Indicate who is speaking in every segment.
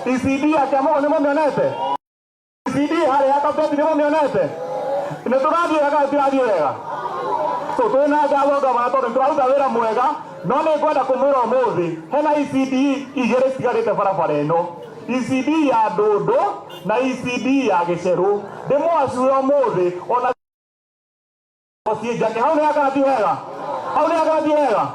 Speaker 1: ECD ya Kiambu nimo mionete. ECD hali ya kabeti nimo mionete. Ineturathi ya tirathi wega. So twina ngatho gavana tondu turaruta wira mwega no ni ngwenda kumwira umuthi hena ECD igiri citigarite barabara ino. ECD ya Ndundu na ECD ya Giceru ndimwacure umuthi ona ocienjake hau ni akarathi wega. Hau ni akarathi wega.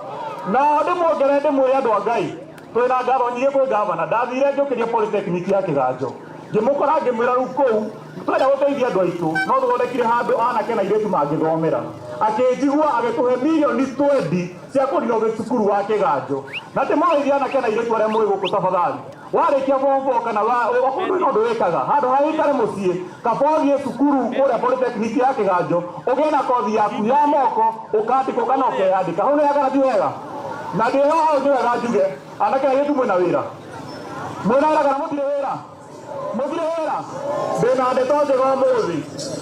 Speaker 1: Na ndimwongere ndimwire andu a Ngai twina ngatho nyingĩ kwĩ gavana ndathire ngĩũkĩria polytechnic ya Kĩganjo ngĩmũkora ngĩmwĩra rĩu kũu twenda gũteithia andũ aitũ no tũthondekire handũ anake na airĩtu mangĩthomera akĩnjigua agĩtũhe milioni 20 cia kũrĩo cukuru wa Kĩganjo na ndĩmũgeithia anake na airĩtu arĩa mũrĩ gũkũ tafadhali warĩkia form 4 kana wakorwo nĩ ũndũ wĩkaga handũ ha wĩikare mũciĩ kaba ũthiĩ cukuru kũrĩa polytechnic ya Kĩganjo ũgĩe na kothi yaku ya moko ũkandĩkwo kana ũkeyandĩka hau nĩ akarathi wega na ndĩho hau nĩ wega njuge anake airĩtu mwĩna wĩra mwĩna wĩra kana mũtirĩ wĩra mũtirĩ wĩra ndĩna ndeto njega ũmũthĩ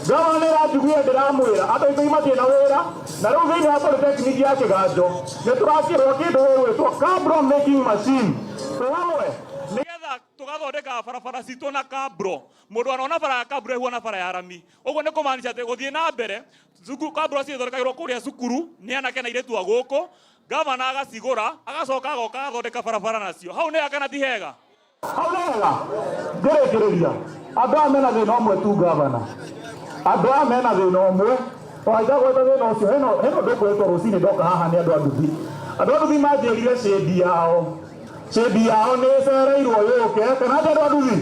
Speaker 1: gavana nĩ ranjiguire ndĩramwĩra andũ aitũ matirĩ na wĩra na rĩu thĩinĩ wa polytechnic ya Kĩganjo nĩ tũrakĩrwo kĩndũ gĩgwĩtwo carbon making machine twĩ hamwe
Speaker 2: nigetha tugathondeka barabara citũ na kabro mũndũ anona bara ya kabro ehuana bara ya rami ũguo nĩ kũmaanisha atĩ gũthiĩ na mbere kabro cithondekagĩrwo kũrĩa cukuru nĩ anake na airĩtu a gũkũ gavana agacigũra agacoka agoka agathondeka barabara nacio hau nĩ akana ti hega
Speaker 1: hau nĩ hega ngĩrĩkĩrĩria andũ aya mena thĩna ũmwe tu gavana andũ aya mena thĩna ũmwe waiga gweta thĩna ũcio heno ndũkwĩtwo rũcinĩ ndoka haha nĩ andũ a nduthi manjĩrire cĩndi yao nĩ ĩcereirwo yũke kana andũ a nduthi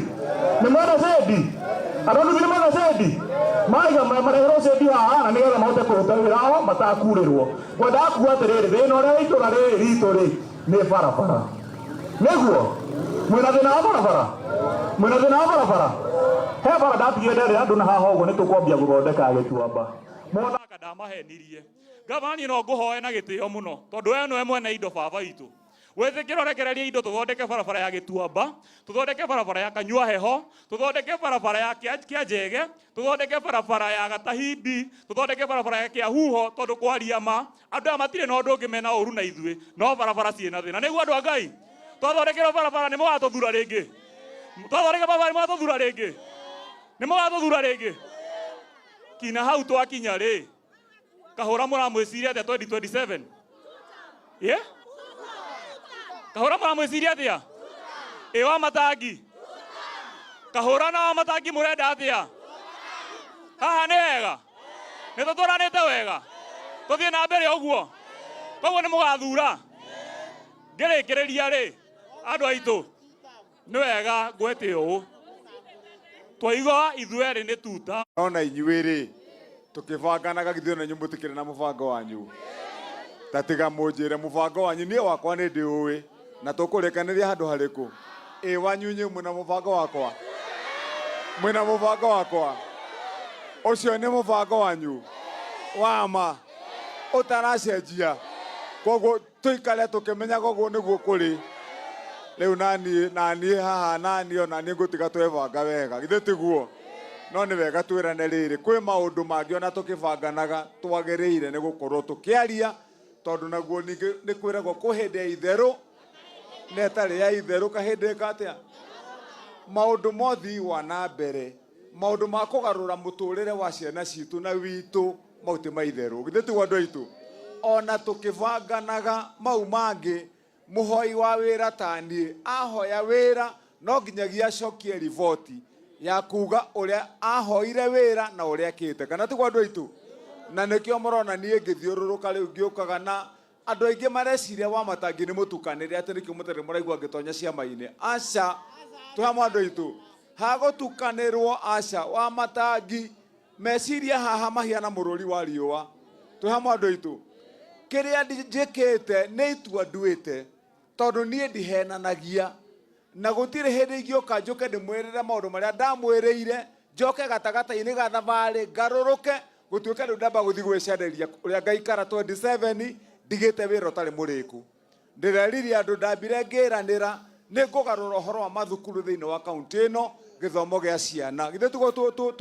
Speaker 1: nĩ mwena cĩndi andũ a nduthi nĩ mwena cĩndi maiga mareherwo cĩndi haha na nĩgetha mahote kũruta wĩra wao matakurĩrwo ngwendaga kuga atĩrĩrĩ thĩna ũrĩa wa itũra rĩrĩ ritũ rĩ nĩ barabara nĩguo mwĩna thĩna wa barabara mwĩna thĩna wa barabara he bara ndatigire nderĩ andũ na haha ũguo nĩ tũkwambia gũthondeka Gĩtuamba
Speaker 2: monaka ndamahenirie gavana niĩ no ngũhoe na gĩtĩo mũno tondũ we nĩwe mwene indo baba itũ wĩtĩkĩre ũrekererie indo tũthondeke barabara ya Gĩtuamba tũthondeke barabara ya Kanyua Heho tũthondeke barabara ya Kĩanjege tũthondeke barabara ya Gatahimbi tũthondeke barabara ya Kĩahuho tondũ kwaria ma andũ aya matirĩ na ũndũ ũngĩ mena ũru na ithuĩ no barabara ciĩna thĩna nĩguo andũ a Ngai twathondekerwo barabara nĩ mũgatũthura rĩngĩ twathondeke barabara nĩ mũgatũthura rĩngĩ nĩ mũgatũthura rĩngĩ kinya hau twakinya rĩ kahũra mũramwĩciria atĩa 2027 kahũra mũramwĩciria atĩa Wamatangi kahũra na Wamatangi mũrenda atĩa haha nĩ wega nĩ tũtũranĩte wega tũthiĩ na mbere ũguo koguo nĩ mũgathura ngĩrĩkĩrĩria rĩ andũ aitũ nĩ wega ngwete ũũ twaigua ithuerĩ nĩ tuta
Speaker 3: ona inyuĩ rĩ tũkĩbanganaga githĩ na inyuĩ mũtikĩrĩ na mũbango wanyu tatiga mũnjĩre mũbango wanyu niĩ wakwa nĩ ndĩũĩ na tũkũrĩkanĩria handũ harĩkũ wanyu inyuĩ mwĩna mũbango wakwa mwĩna mũbango wakwa ũcio nĩ mũbango wanyu wama ũtaracenjia koguo tũikare tũkĩmenyaga ũguo nĩguo kũrĩ rĩu naniĩ haha naniĩ ona niĩ ngũtiga twebanga wega githĩ tiguo no nĩ wega twĩrane rĩrĩ kwĩ maũndũ mangĩ ona tũkĩbanganaga twagĩrĩire nĩ gũkorwo tũkĩaria tondũ naguo ningĩ nĩ kwĩragwo kwĩ hĩndĩ ya itherũ na ĩtarĩ ya itherũ kahĩndĩ katĩa maũndũ mothii wa na mbere maũndũ ma kũgarũra mũtũrĩre wa ciana citũ na witũ mauti ma itherũ githĩ tiguo andũ aitũ ona tũkĩbanganaga mau mangĩ mũhoi wa wĩra taniĩ ahoya wĩra no nginyagia acokie riboti ya kuga ũrĩa ahoire wĩra na ũrĩa akĩte kana tiguo andũ aitũ na nĩkĩo mũrona niĩ ngĩthiũrũrũka rĩu ngĩũkaga na andũ aingĩ mareciria Wamatangi nĩ mũtukanĩre atĩ nĩkĩo mũtarĩ mũraigua ngĩtonya ciama-inĩ aca twĩhamwe andũ aitũ hagũtukanĩrwo aca Wamatangi meciria haha mahiana mũrũri wa riũa twĩhamwe andũ aitũ kĩrĩa njĩkĩte nĩ itua nduĩte tondũ niĩ ndihenanagia na gũtirĩ hĩndĩ ingĩũka njoke ndĩmwĩrĩre maũndũ marĩa ndamwĩrĩire njoke gatagatĩ-inĩ ga thabarĩ ngarũrũke gũtuĩka rĩu ndamba gũthiĩ gwĩcarĩria ũrĩa ngaikara 27 ndigĩte wĩra ũtarĩ mũrĩku ndĩreririe andũ ndambire ngĩranĩra nĩ ngũgarũra ũhoro wa mathukuru thĩinĩ wa kaunti ĩno gĩthomo gĩa ciana githĩ tugo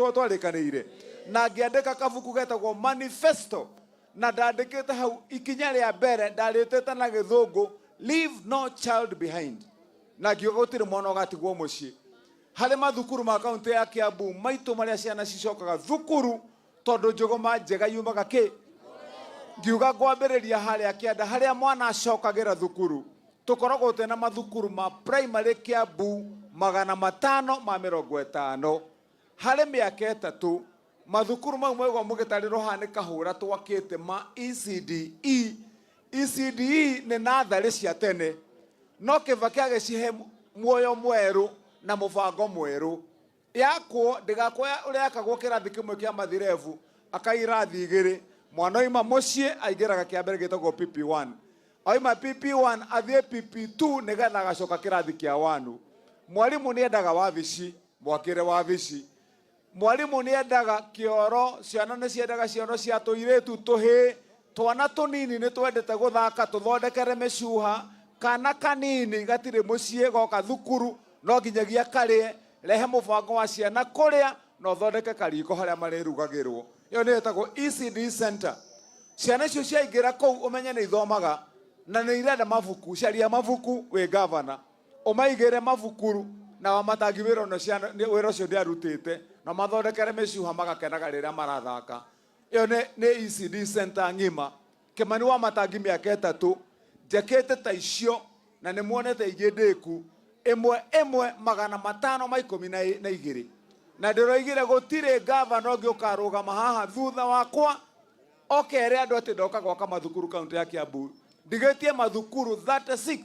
Speaker 3: twarĩkanĩire na ngĩandĩka kabuku getagwo manifesto na ndandĩkĩte hau ikinya rĩa mbere ndarĩtĩte na gĩthũngũ leave no child behind na ngiuga gutire mwana ugatigwo mucii harĩ mathukuru ma kaunti ya Kiambu maitũ marĩa ciana cicokaga thukuru tondu njũgũma njega yumaga kĩ ngiuga ngwambĩrĩria harĩa kĩanda harĩa mwana acokagira thukuru tukoragwo twĩna mathukuru ma primary Kiambu 550 harĩ mĩaka 3 mathukuru mau mwego mũgĩtarĩrwo haha nĩ kahũra twakĩte ma ECDE ECDE nĩ natharĩ cia tene no kĩva kĩagĩcihe muoyo mwerũ na mũbango mwerũ yakwo ndĩgakwoya ũrĩa yakagwo kĩrathi kĩmwe kĩa mathirevu akairathi igĩrĩ mwana oima mũciĩ aingĩraga kĩambere gĩtagwo PP1 oima PP1 athiĩ PP2 nĩgetha agacoka kĩrathi kĩa 1 mwarimũ nĩendaga wabici mwakĩre wabici mwarimũ nĩendaga kĩoro ciana nĩciendaga cioro cia tũirĩtu tũhĩ twana tũnini nĩtwendete gũthaka tũthondekere mĩcuha kana kanini gatirĩ mũciĩ goka thukuru no nginyagia karĩe rehe mũbango wa ciana kũrĩa no thondeke kariko harĩa marĩrugagĩrwo ĩyo nĩ ĩtagwo ECD center ciana icio ciaingĩra kũu ũmenye nĩ ithomaga na nĩ irenda mabuku caria mabuku wĩ gavana ũmaigĩre mabukuru na Wamatangi wĩra ũcio ndiarutĩte na mathondekere mĩcuha magakenaga rĩrĩa marathaka ĩyo nĩ ECD center ng'ima Kĩmani Wamatangi mĩaka 3 njakĩte ta icio na nĩ muonete ingĩ ndĩku ĩmwe 512 na ndĩroigire gũtirĩ gavana ũngĩ ũkarũgama haha thutha wakwa okere andũ atĩ ndoka gwaka mathukuru kaunti ya Kiambu ndigĩtie mathukuru 36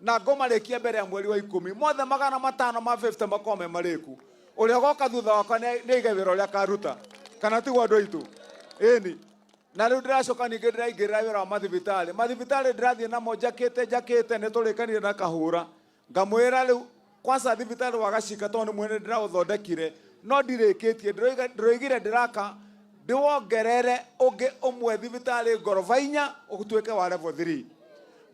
Speaker 3: na ngomarĩkia mbere ya mweri wa 10 mothe 550 makome marĩku ũrĩa goka thutha wakwa nĩ ige wĩra ũrĩa karuta kana tiguo andũ aitũ ĩni na rĩu ndĩracoka ningĩ ndĩraingĩrĩra wĩra wa mathibitarĩ ndĩrathiĩ namo njakĩte nĩ tũrĩkanire na kahũra ngamwĩra rĩu kwanza thibitarĩ wa Gacika tondũ mwene ndĩraũthondekire no ndirĩkĩtie ndĩroigire ndĩraka ndĩwongerere ũngĩ ũmwe thibitarĩ ngoroba 4 ũtuĩke wa level 3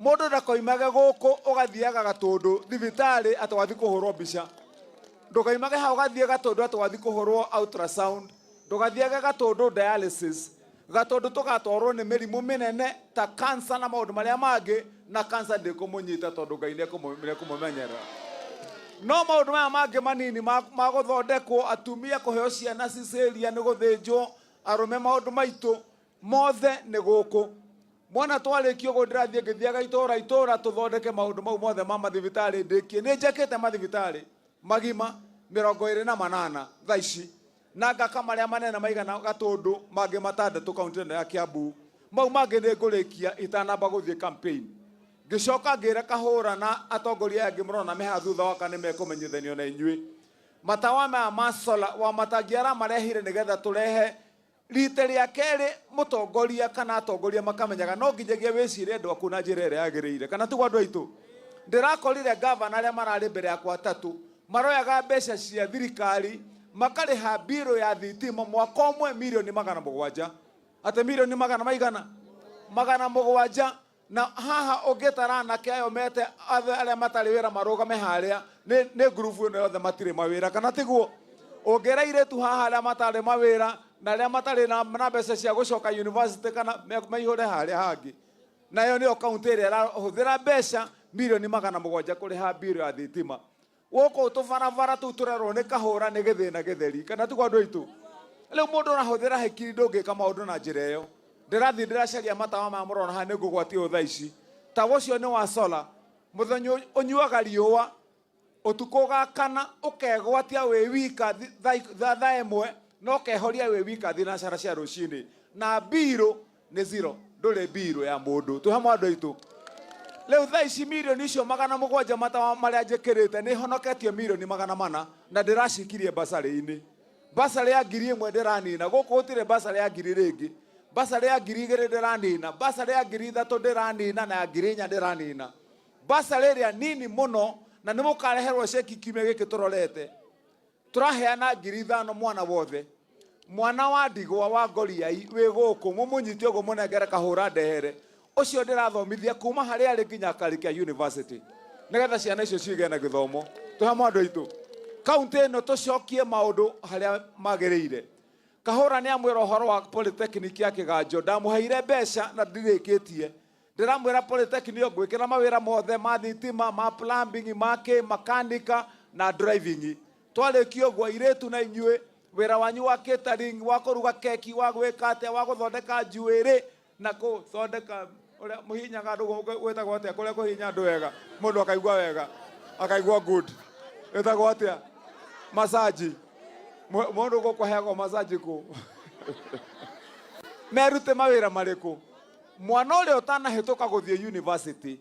Speaker 3: mũndũ ndakoimage gũkũ ũgathiaga Gatũndũ thibitarĩ atwathi kũhũrwo mbica ndũkaimage ha ũgathiĩ Gatũndũ atwathi kũhũrwo ultrasound ndũgathiage Gatũndũ dialysis Gatũndũ tũgatwarwo nĩ mĩrimũ mĩnene ta cancer na maũndũ marĩa mangĩ na cancer ndĩkũmũnyita tondũ Ngai nĩekũmũmenyera no maũndũ maya mangĩ manini ma gũthondekwo atumia kũheo ciana ciceria nĩ gũthĩnjwo arũme maũndũ maitũ mothe nĩ gũkũ mwana twarĩkio ũguo ndĩrathiĩ ngĩthiaga itũũra tũthondeke maũndũ mau mothe ma mathibitarĩ ndĩkie nĩ njakĩte mathibitarĩ magima 28 thaa ici na ngaka marĩa manene maigana Gatũndũ mangĩ 6 kaunti ya Kiambu mau mangĩ nĩ ngũrĩkia itanamba gũthiĩ campaign ngĩcoka ngĩra kahũra na atongoria angĩ mũrona meha thutha waka nĩ mekũmenyithanio na inyuĩ matawa maya ma solar Wamatangi aramarehire nĩgetha tũrehe rita rĩa kerĩ mũtongoria kana atongoria makamenyaga no nginyagia wĩcirie andũ aku na njĩra ĩrĩa yagĩrĩire kana tiguo andũ aitũ ndĩrakorire gavana arĩa mararĩ mbere yakwa 3 maroyaga mbeca cia thirikari makarĩha biro ya thitima mwaka ũmwe $700,000 atĩ milioni magana maigana 700 na haha ũngĩtarana kĩayo mete arĩa matarĩ wĩra marũgame harĩa nĩ ngurubu ĩno yothe matirĩ mawĩra kana tiguo ũngĩraire tu haha arĩa matarĩ mawĩra na arĩa matarĩ na mbeca cia gũcoka university kana maihũre harĩa hangĩ nayo nĩyo kaunti ĩrĩa ĩrahũthĩra mbeca $700,000 kũrĩha biro ya thitima gũkũ tũbarabara tũu tũrerwo nĩ kahũra nĩ gĩthĩna gĩtheri kana tiguo andũ aitũ rĩu mũndũ ũrahũthĩra hakiri ndũngĩka maũndũ na njĩra ĩyo ndĩrathiĩ ndĩracaria matawa ma mũrona haha nĩ ngũgwatio thaa ici ta ũcio nĩ wa solar mũthenya ũnyuaga riũa ũtukũ gakana ũkegwatia wĩ wika thaa ĩmwe no kehoria wĩ wika thinacara cia rũcinĩ na biro nĩ zero ndũrĩ biro ya mũndũ tũhamwe andũ aitũ rĩu thaa ici milioni icio 700 matawa marĩa njĩkĩrĩte nĩ honoketio milioni 400 na ndĩracikirie basarĩ-inĩ basarĩ ya 1,000 ndĩranina gũkũ gũtirĩ basarĩ ya 1,000 rĩngĩ basarĩ ya 2,000 ndĩranina basarĩ ya 3,000 ndĩranina na ya 4,000 ndĩranina basarĩ ĩrĩa nini mũno na nĩ mũkareherwo ceki kiumia gĩkĩ tũrorete tũraheana 5,000 mwana wothe mwana wa ndigwa wa ngoriai wĩ gũkũ mũmũnyiti ũguo mũnengere kahũra ndehere ũcio ndĩrathomithia kuma harĩa arĩ nginya akarĩkia university nĩgetha ciana icio cigĩe na gĩthomo tũhamwe andũ aitũ kaunti ĩno tũcokie maũndũ harĩa magĩrĩire kahũra nĩ amwĩra ũhoro wa polytechnic ya Kĩganjo ndamũheire mbeca na ndirĩkĩtie
Speaker 4: ndiramwira polytechnic gwikira mawira mothe ma thitima ma plumbing ma makanika na driving twarikio gwa iretu na inyue wira wanyu wa catering wa kuruga keki wa gwika atia wa guthondeka njuiri na guthondeka uria muhinyaga andu gwetagwo atia kuria kuhinya andu wega mundu akaigua wega akaigua good wetagwo atia massage mundu gukuheagwo massage ku merute mawira mariku mwana uria utanahituka guthie university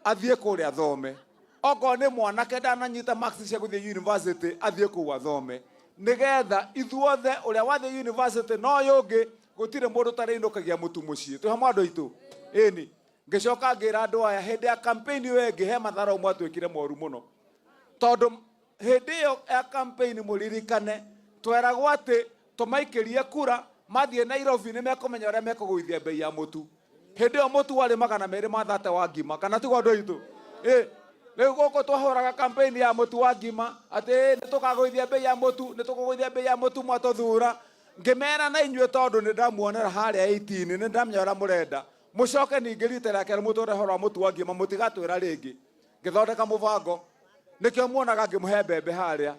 Speaker 4: athie kuria thome oko ni mwana kenda ananyita marks cia guthie university athie ku athome nigetha ithuothe uria wathie university no yungi gutire mundu tarindukagia mutu mucii tu hamwe andu itu ini ngicoka ngira andu aya hindi ya campaign wengi he mathara mwatwikire moru muno tondu hindi yo ya campaign muririkane tweragwo ati tumaikirie kura mathie Nairobi ni mekumenya uria mekugwithia bei ya mutu hindi yo mutu wari 230 wa ngima kana tigo andu itu riu guku twahoraga campaign ya mutu wa ngima ati nitukagwithia bei ya mutu nitukugwithia bei ya mutu mwatuthura ngimera na inyue tondu ni ndamuonera haria 18 ni ndamenya uria murenda mucoke ningi ritera kera mutu rehora mutu wa ngima mutigatwira ringi ngithondeka mubango nikio muonaga ngimuhe mbembe haria